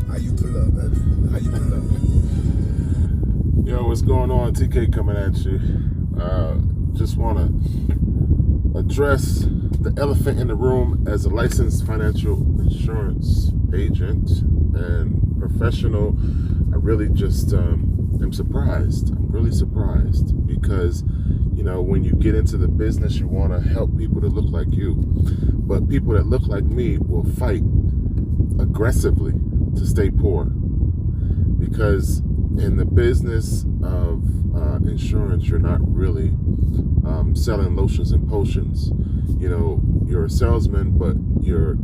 How you pull up, baby? How you pull up? Yo, what's going on? TK coming at you. Just want to address the elephant in the room. As a licensed financial insurance agent and professional, I really just am surprised. I'm really surprised because, you know, when you get into the business, you want to help people that look like you. But people that look like me will fight aggressively to stay poor, because in the business of insurance, you're not really selling lotions and potions. You know, you're a salesman, but you're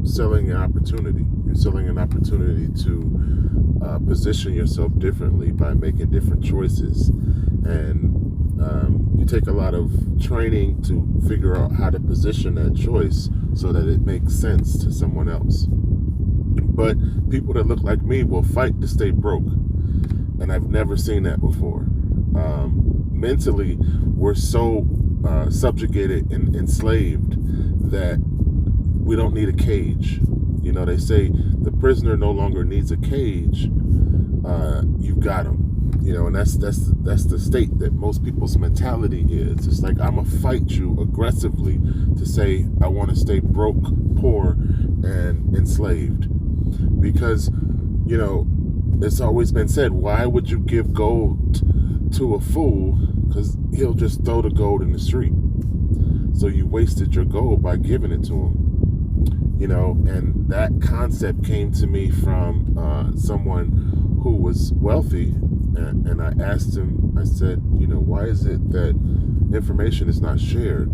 selling an opportunity. You're selling an opportunity to position yourself differently by making different choices. And you take a lot of training to figure out how to position that choice so that it makes sense to someone else. But people that look like me will fight to stay broke. And I've never seen that before. Mentally, we're so subjugated and enslaved that we don't need a cage. You know, they say the prisoner no longer needs a cage. You've got him. You know, and that's the state that most people's mentality is. It's like, I'm gonna fight you aggressively to say I want to stay broke, poor, and enslaved. Because, you know, it's always been said, why would you give gold to a fool? Because he'll just throw the gold in the street. So you wasted your gold by giving it to him. You know, and that concept came to me from someone who was wealthy. And I asked him, I said, you know, why is it that information is not shared?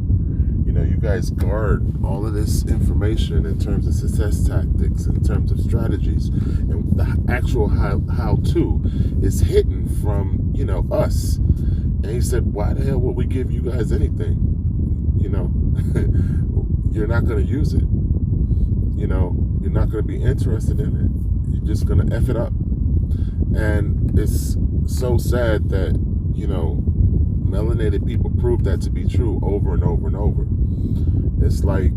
You know, you guys guard all of this information in terms of success tactics, in terms of strategies, and the actual how-to is hidden from, you know, us. And he said, why the hell would we give you guys anything? You know, you're not going to use it. You know, you're not going to be interested in it. You're just going to F it up. And it's so sad that, you know, melanated people prove that to be true over and over and over. It's like,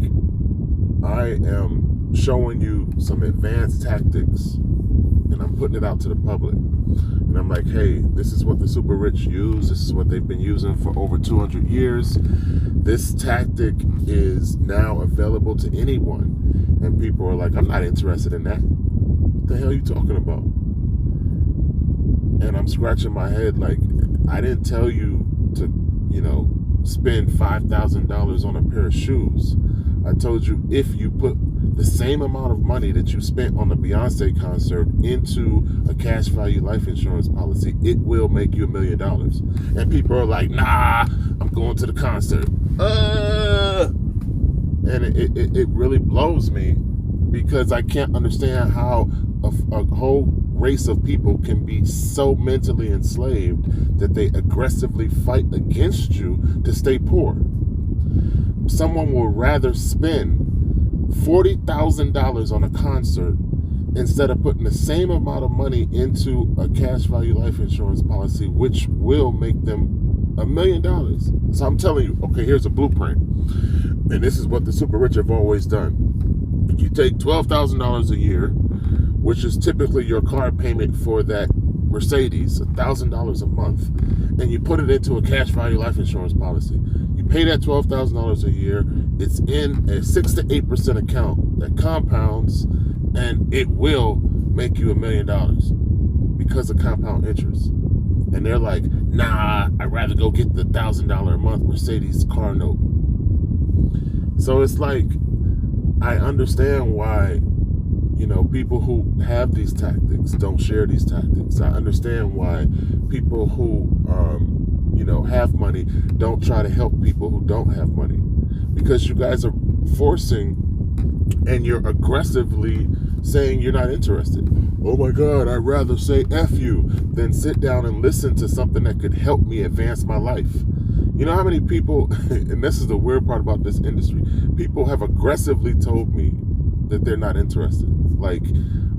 I am showing you some advanced tactics and I'm putting it out to the public. And I'm like, hey, this is what the super rich use. This is what they've been using for over 200 years. This tactic is now available to anyone. And people are like, I'm not interested in that. What the hell are you talking about? And I'm scratching my head like, I didn't tell you to, you know, spend $5,000 on a pair of shoes. I told you, if you put the same amount of money that you spent on the Beyonce concert into a cash value life insurance policy, it will make you $1 million. And people are like, nah, I'm going to the concert. And it really blows me, because I can't understand how a whole race of people can be so mentally enslaved that they aggressively fight against you to stay poor. Someone will rather spend $40,000 on a concert instead of putting the same amount of money into a cash value life insurance policy, which will make them $1 million. So I'm telling you, okay, here's a blueprint. And this is what the super rich have always done. You take $12,000 a year, which is typically your car payment for that Mercedes, $1,000 a month, and you put it into a cash value life insurance policy. You pay that $12,000 a year. It's in a 6 to 8% account that compounds, and it will make you $1 million because of compound interest. And they're like, nah, I'd rather go get the $1,000 a month Mercedes car note. So it's like, I understand why, you know, people who have these tactics don't share these tactics. I understand why people who, you know, have money don't try to help people who don't have money. Because you guys are forcing and you're aggressively saying you're not interested. Oh my God, I'd rather say F you than sit down and listen to something that could help me advance my life. You know how many people, and this is the weird part about this industry, people have aggressively told me that they're not interested. Like,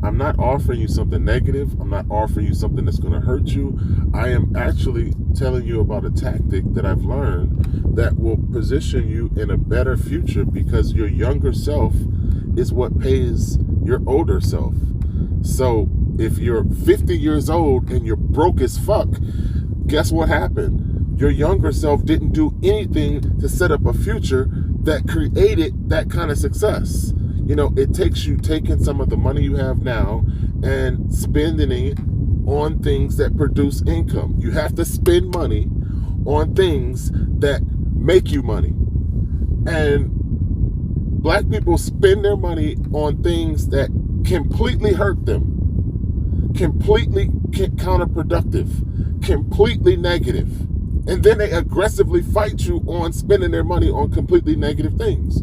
I'm not offering you something negative. I'm not offering you something that's going to hurt you. I am actually telling you about a tactic that I've learned that will position you in a better future, because your younger self is what pays your older self. So if you're 50 years old and you're broke as fuck, guess what happened? Your younger self didn't do anything to set up a future that created that kind of success. You know, it takes you taking some of the money you have now and spending it on things that produce income. You have to spend money on things that make you money. And black people spend their money on things that completely hurt them, completely counterproductive, completely negative. And then they aggressively fight you on spending their money on completely negative things.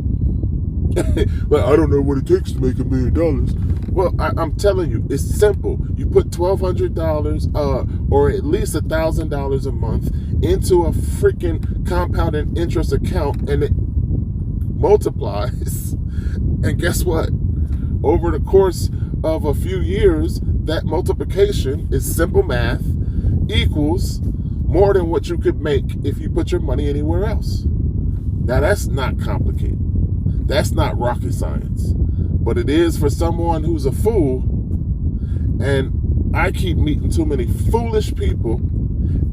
Well, I don't know what it takes to make $1 million. Well, I'm telling you, it's simple. You put $1,200 or at least $1,000 a month into a freaking compounding interest account, and it multiplies. And guess what? Over the course of a few years, that multiplication is simple math, equals more than what you could make if you put your money anywhere else. Now, that's not complicated. That's not rocket science. But it is for someone who's a fool. And I keep meeting too many foolish people.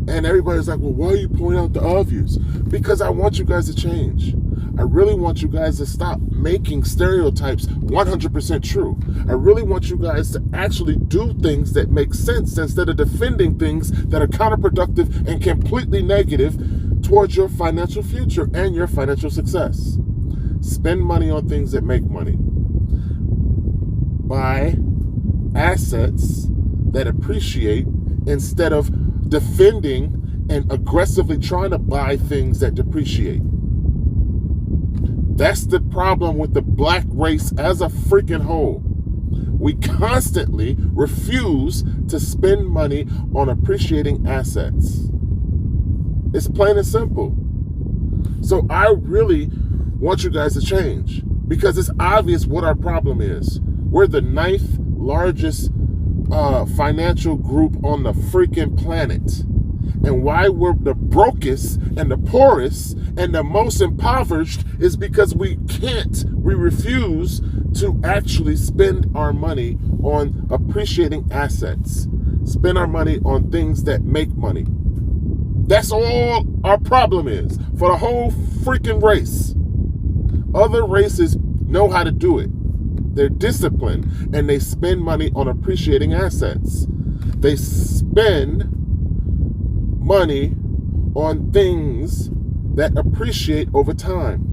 And everybody's like, well, why are you pointing out the obvious? Because I want you guys to change. I really want you guys to stop making stereotypes 100% true. I really want you guys to actually do things that make sense instead of defending things that are counterproductive and completely negative towards your financial future and your financial success. Spend money on things that make money. Buy assets that appreciate instead of defending and aggressively trying to buy things that depreciate. That's the problem with the black race as a freaking whole. We constantly refuse to spend money on appreciating assets. It's plain and simple. So I really want you guys to change, because it's obvious what our problem is. We're the 9th largest financial group on the freaking planet. And why we're the brokest and the poorest and the most impoverished is because we refuse to actually spend our money on appreciating assets, spend our money on things that make money. That's all our problem is for the whole freaking race. Other races know how to do it. They're disciplined and they spend money on appreciating assets. They spend money on things that appreciate over time.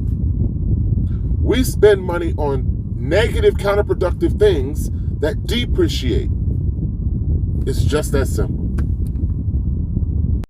We spend money on negative, counterproductive things that depreciate. It's just that simple.